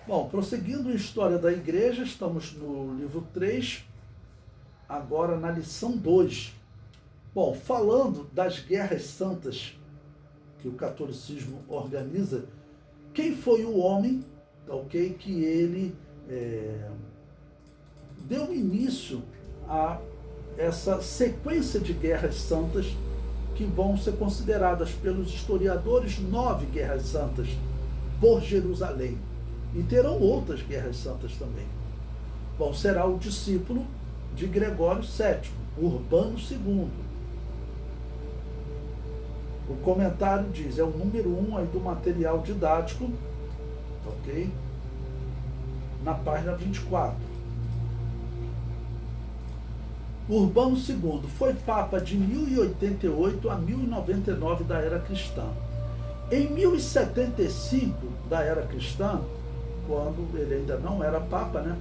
Bom, prosseguindo a história da igreja, estamos no livro 3, agora na lição 2. Bom, falando das guerras santas que o catolicismo organiza, quem foi o homem, ok, que ele deu início a essa sequência de guerras santas que vão ser consideradas pelos historiadores 9 guerras santas por Jerusalém. E terão outras guerras santas também. Bom, será o discípulo de Gregório VII, Urbano II. O comentário diz, é o número 1 aí do material didático, ok? Na página 24. Urbano II foi papa de 1088 a 1099 da era cristã. Em 1075 da era cristã, quando ele ainda não era papa, né?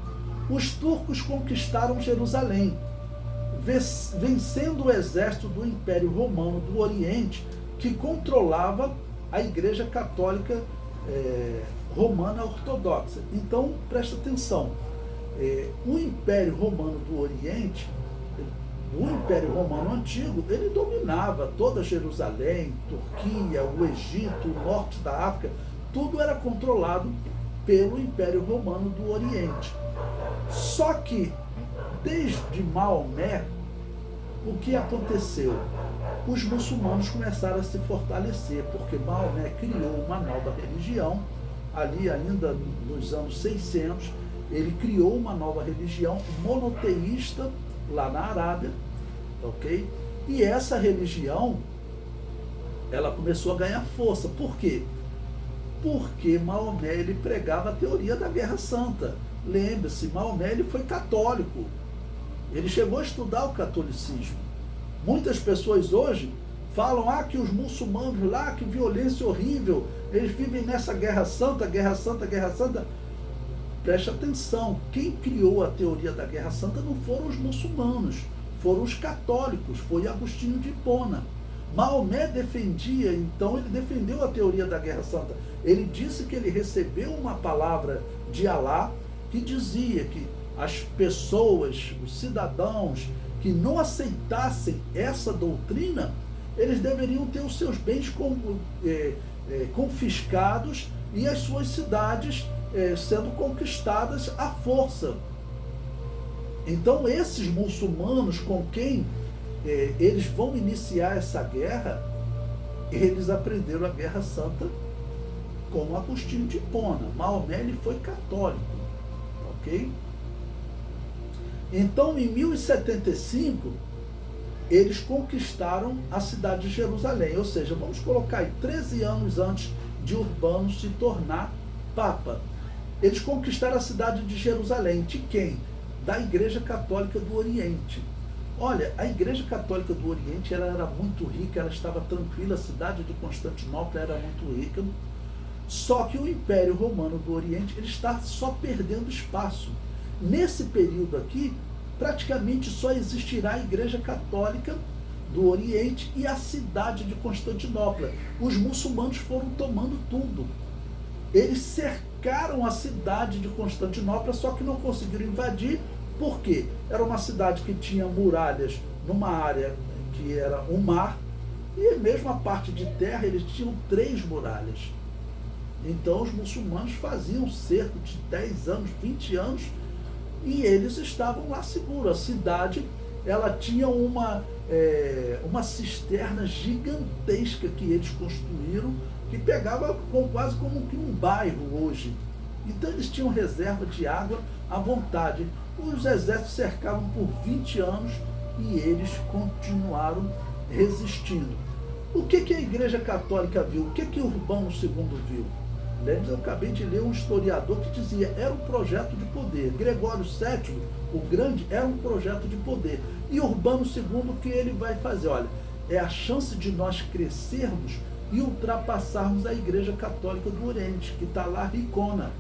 Os turcos conquistaram Jerusalém, vencendo o exército do Império Romano do Oriente, que controlava a Igreja Católica Romana Ortodoxa. Então, presta atenção, o Império Romano do Oriente, o Império Romano Antigo, ele dominava toda Jerusalém, Turquia, o Egito, o norte da África, tudo era controlado pelo Império Romano do Oriente. Só que, desde Maomé, o que aconteceu? Os muçulmanos começaram a se fortalecer, porque Maomé criou uma nova religião, ali ainda nos anos 600, ele criou uma nova religião monoteísta, lá na Arábia, ok? E essa religião, ela começou a ganhar força. Por quê? Porque Maomé, ele pregava a teoria da Guerra Santa. Lembre-se, Maomé, ele foi católico. Ele chegou a estudar o catolicismo. Muitas pessoas hoje falam que os muçulmanos lá, que violência horrível, eles vivem nessa Guerra Santa, Guerra Santa, Guerra Santa. Preste atenção, quem criou a teoria da Guerra Santa não foram os muçulmanos, foram os católicos, foi Agostinho de Hipona. Maomé defendia, então ele defendeu a teoria da Guerra Santa. Ele disse que ele recebeu uma palavra de Alá que dizia que as pessoas, os cidadãos que não aceitassem essa doutrina, eles deveriam ter os seus bens confiscados e as suas cidades sendo conquistadas à força. Então esses muçulmanos com quem eles vão iniciar essa guerra, eles aprenderam a Guerra Santa com Agostinho de Hipona. Maomé, ele foi católico, ok? Então, em 1075, eles conquistaram a cidade de Jerusalém, ou seja, vamos colocar aí 13 anos antes de Urbano se tornar papa. Eles conquistaram a cidade de Jerusalém. De quem? Da Igreja Católica do Oriente. Olha, a Igreja Católica do Oriente, ela era muito rica, ela estava tranquila, a cidade de Constantinopla era muito rica, só que o Império Romano do Oriente, ele está só perdendo espaço. Nesse período aqui, praticamente só existirá a Igreja Católica do Oriente e a cidade de Constantinopla. Os muçulmanos foram tomando tudo. Eles cercaram a cidade de Constantinopla, só que não conseguiram invadir. Por quê? Era uma cidade que tinha muralhas numa área que era um mar, e mesmo a parte de terra, eles tinham 3 muralhas. Então os muçulmanos faziam cerca de 10 anos, 20 anos, e eles estavam lá seguros. A cidade, ela tinha uma cisterna gigantesca que eles construíram, que pegava quase como um bairro hoje. Então eles tinham reserva de água à vontade. Os exércitos cercavam por 20 anos e eles continuaram resistindo. O que a Igreja Católica viu? O que Urbano II viu? Eu acabei de ler um historiador que dizia era um projeto de poder. Gregório VII, o Grande, era um projeto de poder. E Urbano II, o que ele vai fazer? Olha, é a chance de nós crescermos e ultrapassarmos a Igreja Católica do Oriente, que está lá ricona,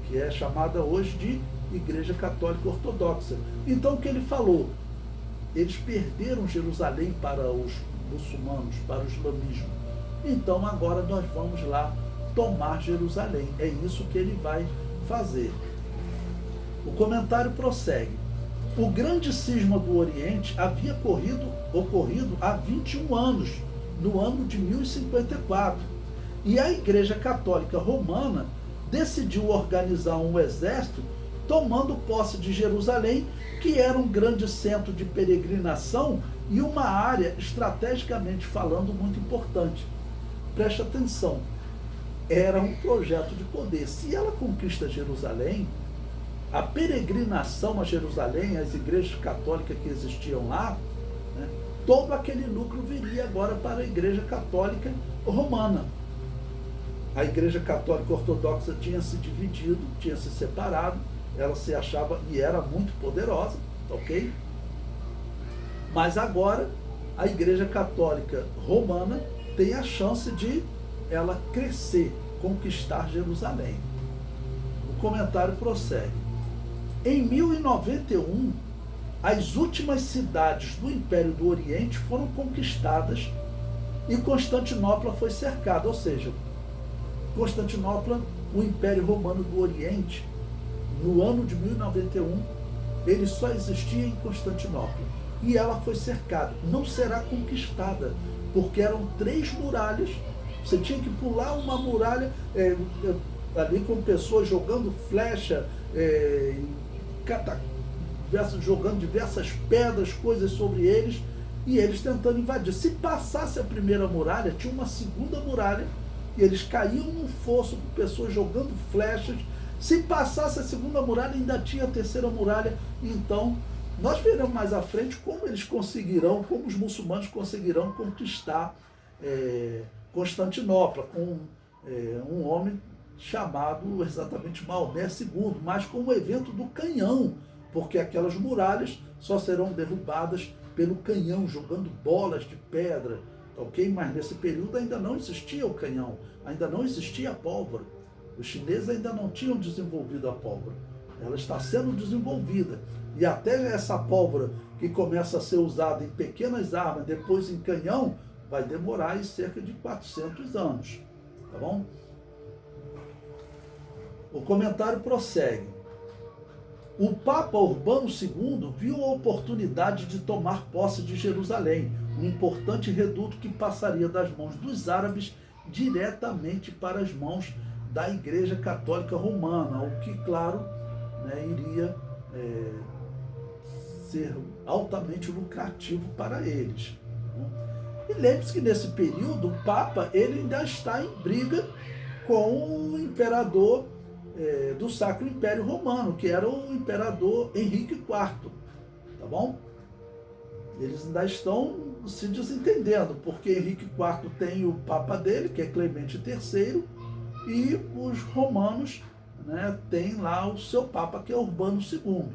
que é chamada hoje de Igreja Católica Ortodoxa. Então o que ele falou? Eles perderam Jerusalém para os muçulmanos, para o islamismo. Então agora nós vamos lá tomar Jerusalém. É isso que ele vai fazer. O comentário prossegue. O grande cisma do Oriente havia ocorrido há 21 anos, no ano de 1054, e a Igreja Católica Romana decidiu organizar um exército tomando posse de Jerusalém, que era um grande centro de peregrinação e uma área, estrategicamente falando, muito importante. Preste atenção, era um projeto de poder. Se ela conquista Jerusalém, a peregrinação a Jerusalém, as igrejas católicas que existiam lá, né, todo aquele lucro viria agora para a Igreja Católica Romana. A Igreja Católica Ortodoxa tinha se dividido, tinha se separado, ela se achava e era muito poderosa, ok? Mas agora a Igreja Católica Romana tem a chance de ela crescer, conquistar Jerusalém. O comentário prossegue. Em 1091, as últimas cidades do Império do Oriente foram conquistadas e Constantinopla foi cercada, ou seja, Constantinopla, o Império Romano do Oriente, no ano de 1091, ele só existia em Constantinopla. E ela foi cercada. Não será conquistada, porque eram 3 muralhas. Você tinha que pular uma muralha ali com pessoas jogando flecha, jogando diversas pedras, coisas sobre eles, e eles tentando invadir. Se passasse a primeira muralha, tinha uma segunda muralha, e eles caíam num fosso com pessoas jogando flechas. Se passasse a segunda muralha, ainda tinha a terceira muralha. Então, nós veremos mais à frente como eles conseguirão, como os muçulmanos conseguirão conquistar Constantinopla, com um homem chamado exatamente Maomé II, mas com o evento do canhão, porque aquelas muralhas só serão derrubadas pelo canhão, jogando bolas de pedra, ok? Mas nesse período ainda não existia o canhão, ainda não existia a pólvora. Os chineses ainda não tinham desenvolvido a pólvora. Ela está sendo desenvolvida. E até essa pólvora, que começa a ser usada em pequenas armas, depois em canhão, vai demorar aí cerca de 400 anos. Tá bom? O comentário prossegue. O Papa Urbano II viu a oportunidade de tomar posse de Jerusalém, um importante reduto que passaria das mãos dos árabes diretamente para as mãos da Igreja Católica Romana, o que, claro, iria ser altamente lucrativo para eles. E lembre-se que nesse período o Papa ele ainda está em briga com o imperador do Sacro Império Romano, que era o imperador Henrique IV, tá bom? Eles ainda estão se desentendendo, porque Henrique IV tem o Papa dele, que é Clemente III, e os romanos têm lá o seu Papa, que é Urbano II.